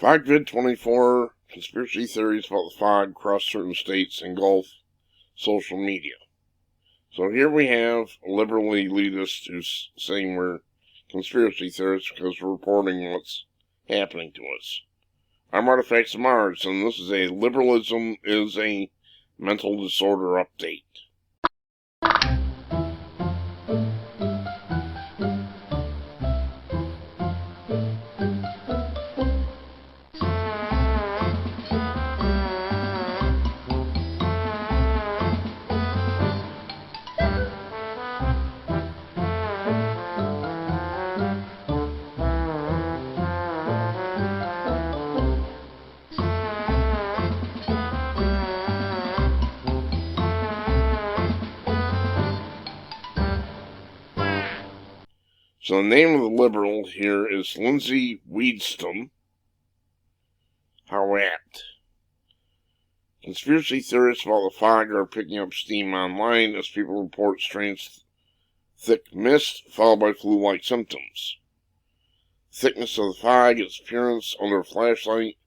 FogVid24, conspiracy theories about the fog across certain states engulf social media. So here we have a liberal elitist who's saying we're conspiracy theorists because we're reporting what's happening to us. I'm Artifacts of Mars, and this is a Liberalism is a Mental Disorder update. So the name of the liberal here is Lindsay Weedston. How apt. Conspiracy theorists about the fog are picking up steam online as people report strange thick mist followed by flu-like symptoms. Thickness of the fog, its appearance under a flashlight,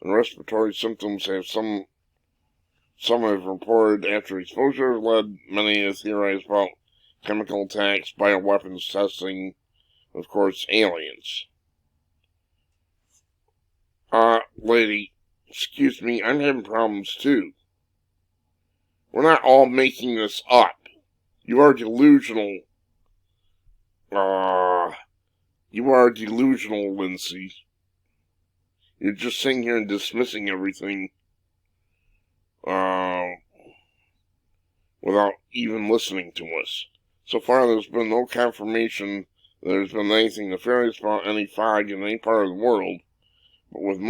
and respiratory symptoms have some have reported after exposure have led many to theorize about chemical attacks, bioweapons testing, and of course, aliens. Lady, excuse me, I'm having problems too. We're not all making this up. You are delusional. You are delusional, Lindsay. You're just sitting here and dismissing everything, without even listening to us. So far, there's been no confirmation that there's been anything nefarious about any fog in any part of the world, but with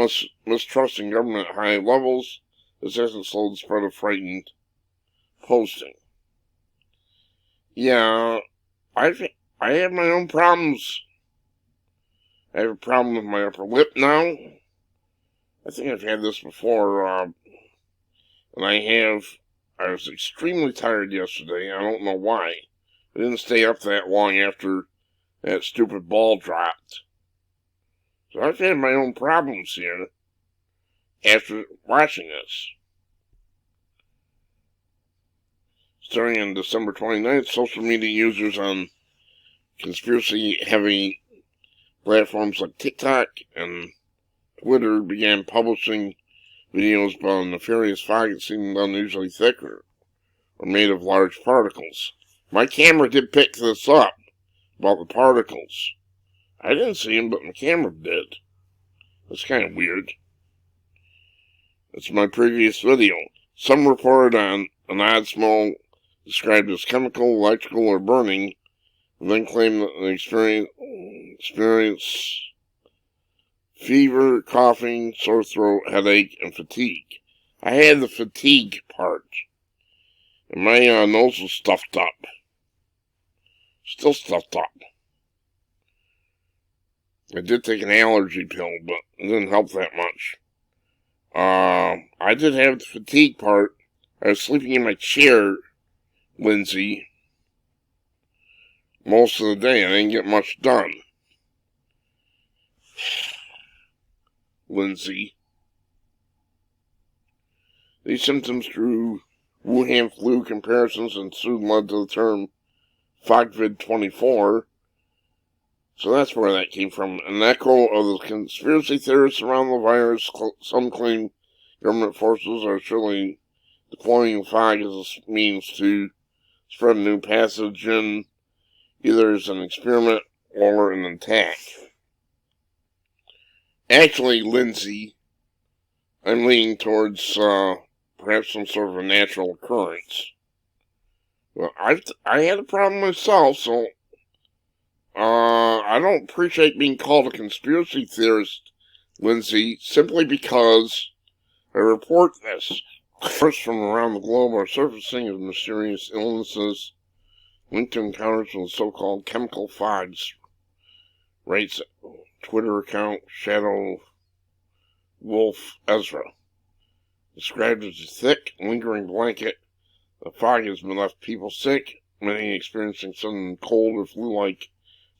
mistrusting government at high levels, this hasn't slowed the spread of frightened posting. Yeah, I have my own problems. I have a problem with my upper lip now. I think I've had this before, and I was extremely tired yesterday. I don't know why. I didn't stay up that long after that stupid ball dropped. So I've had my own problems here after watching this. Starting on December 29th, social media users on conspiracy-heavy platforms like TikTok and Twitter began publishing videos about a nefarious fog that seemed unusually thicker or made of large particles. My camera did pick this up about the particles. I didn't see them, but my camera did. That's kind of weird. It's my previous video. Some reported on an odd smell described as chemical, electrical, or burning, and then claimed that they experienced fever, coughing, sore throat, headache, and fatigue. I had the fatigue part. And my nose was stuffed up. Still stuffed up. I did take an allergy pill, but it didn't help that much. I did have the fatigue part. I was sleeping in my chair, Lindsay, most of the day. I didn't get much done. Lindsay. These symptoms drew Wuhan flu comparisons and soon led to the term FogVid24. So that's where that came from. An echo of the conspiracy theorists around the virus. Some claim government forces are surely deploying fog as a means to spread a new pathogen, either as an experiment or an attack. Actually, Lindsay, I'm leaning towards perhaps some sort of a natural occurrence. Well, I had a problem myself, so I don't appreciate being called a conspiracy theorist, Lindsay, simply because I report this. First from around the globe are surfacing of mysterious illnesses linked to encounters with so-called chemical fogs, writes Twitter account Shadow Wolf Ezra. Described as a thick, lingering blanket, the fog has been left people sick, many experiencing sudden cold or flu-like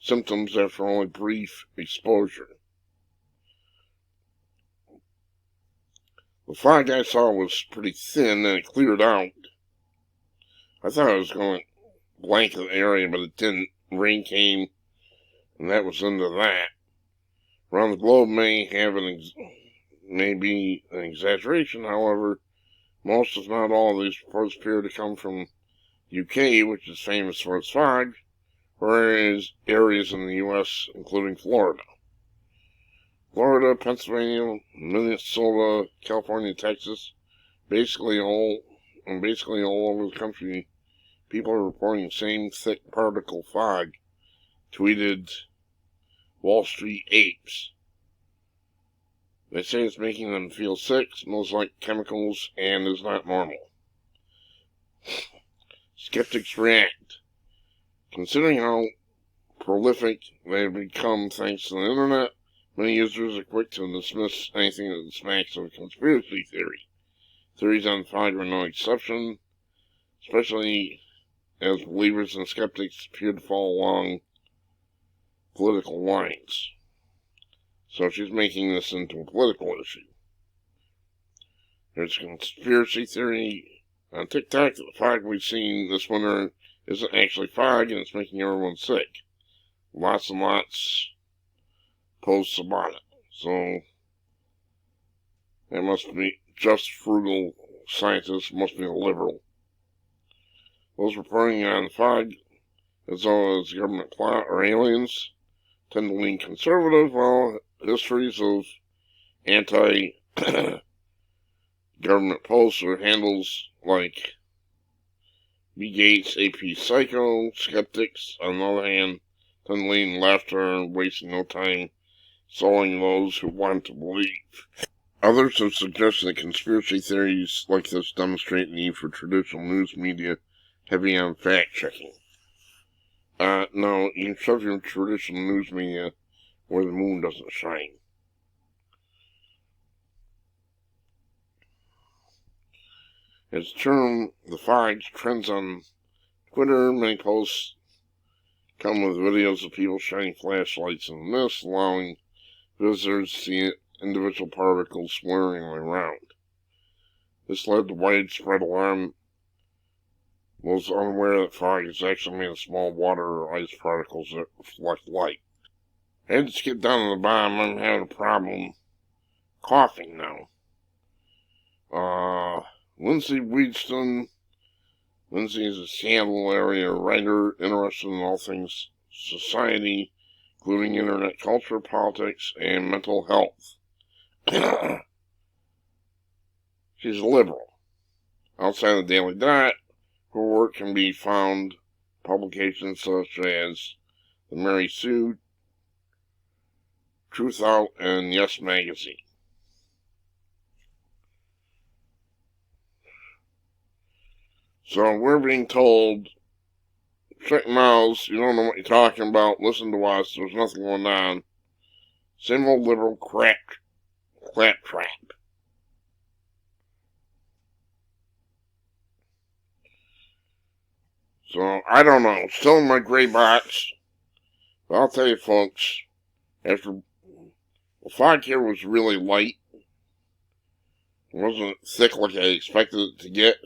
symptoms after only brief exposure. The fog I saw was pretty thin and it cleared out. I thought it was going to blanket the area, but it didn't. Rain came, and that was into that. Around the globe may be an exaggeration, however, most if not all of these reports appear to come from UK, which is famous for its fog, whereas areas in the US, including Florida, Pennsylvania, Minnesota, California, Texas, basically all over the country, people are reporting the same thick particle fog, tweeted Wall Street apes. They say it's making them feel sick, smells like chemicals, and is not normal. Skeptics react. Considering how prolific they have become thanks to the internet, many users are quick to dismiss anything that smacks of a conspiracy theory. Theories on fog are no exception, especially as believers and skeptics appear to fall along political lines. So she's making this into a political issue. There's a conspiracy theory on TikTok that the fog we've seen this winter isn't actually fog and it's making everyone sick. Lots and lots posts about it. So it must be just frugal scientists, must be a liberal. Those reporting on the fog as though it's a government plot or aliens tend to lean conservative, while histories of anti-government posts or handles like B. Gates, AP Psycho, skeptics, on the other hand, tend to lean left or wasting no time sowing those who want to believe. Others have suggested that conspiracy theories like this demonstrate the need for traditional news media heavy on fact-checking. No, you can shove your traditional news media where the moon doesn't shine. As term the fog trends on Twitter, many posts come with videos of people shining flashlights in the mist, allowing visitors to see individual particles swirling around. This led to widespread alarm. Those unaware that fog is actually made of small water or ice particles that reflect light. I had to skip down to the bottom. I'm having a problem coughing now. Lindsay Wheatston. Lindsay is a Seattle area writer interested in all things society, including internet culture, politics, and mental health. She's a liberal. Outside the Daily Dot, her work can be found in publications such as The Mary Sue, Truth Out, and Yes Magazine. So we're being told, shut your mouths, you don't know what you're talking about, listen to us, there's nothing going on. Same old liberal claptrap. So, I don't know, still in my gray box. But I'll tell you folks, the fog here was really light. It wasn't thick like I expected it to get.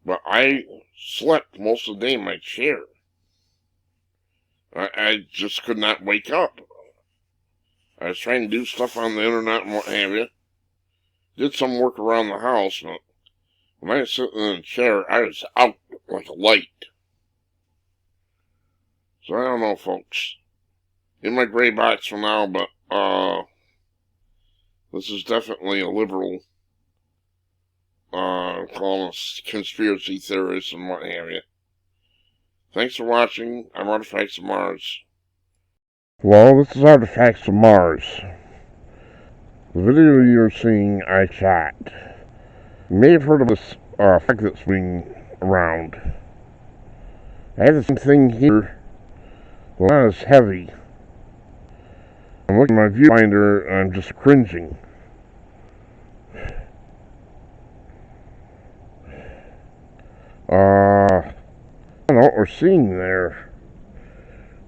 But I slept most of the day in my chair. I just could not wake up. I was trying to do stuff on the internet and what have you. Did some work around the house, but when I was sitting in a chair, I was out like a light. So I don't know, folks. In my gray box for now, but this is definitely a liberal calling us conspiracy theorists and what have you. Thanks for watching. I'm Artifacts of Mars. Well, this is Artifacts of Mars. The video you're seeing, I shot. You may have heard of this fog that's being around. I had the same thing here, but not as heavy. I'm looking at my viewfinder and I'm just cringing. I don't know what we're seeing there.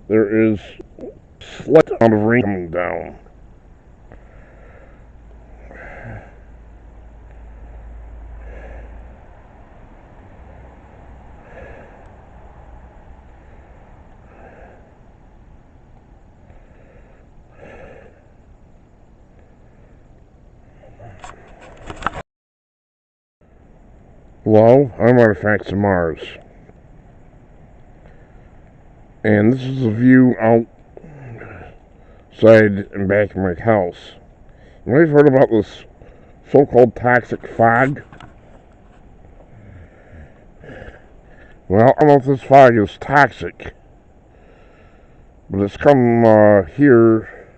There is a slight amount of rain coming down. Hello, I'm Artifacts of Mars. And this is a view outside and back of my house. You might have heard about this so-called toxic fog. Well, I don't know if this fog is toxic, but it's come here.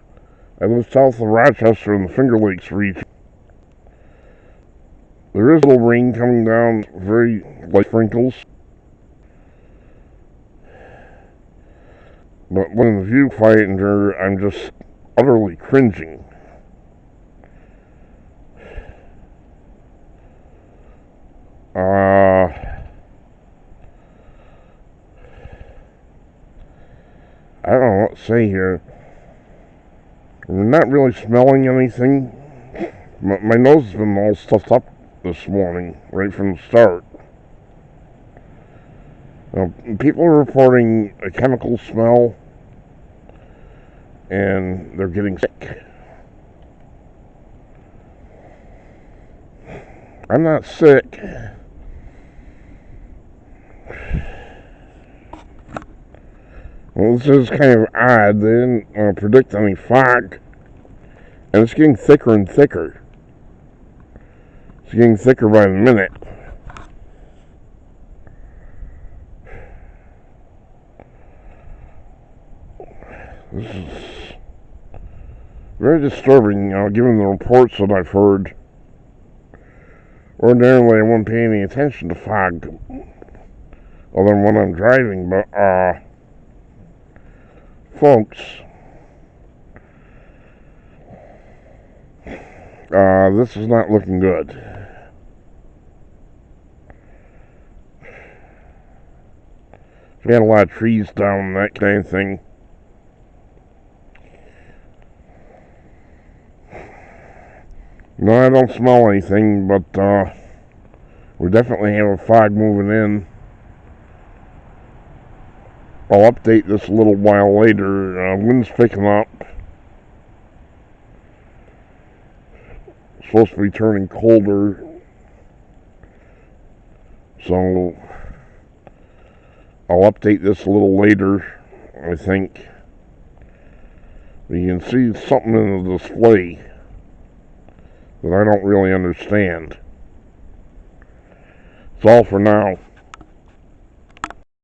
I live south of Rochester in the Finger Lakes region. There is a little rain coming down, very light sprinkles. But when the viewfinder, I'm just utterly cringing. I don't know what to say here. I'm not really smelling anything. My nose has been all stuffed up this morning, right from the start. Now, people are reporting a chemical smell, and they're getting sick. I'm not sick. Well, this is kind of odd. They didn't predict any fog, and it's getting thicker and thicker. It's getting thicker by the minute. This is very disturbing, given the reports that I've heard. Ordinarily, I wouldn't pay any attention to fog, other than when I'm driving, but, folks, this is not looking good. We had a lot of trees down, that kind of thing. No, I don't smell anything, but we definitely have a fog moving in. I'll update this a little while later. Wind's picking up. It's supposed to be turning colder. So I'll update this a little later, I think. You can see something in the display that I don't really understand. That's all for now.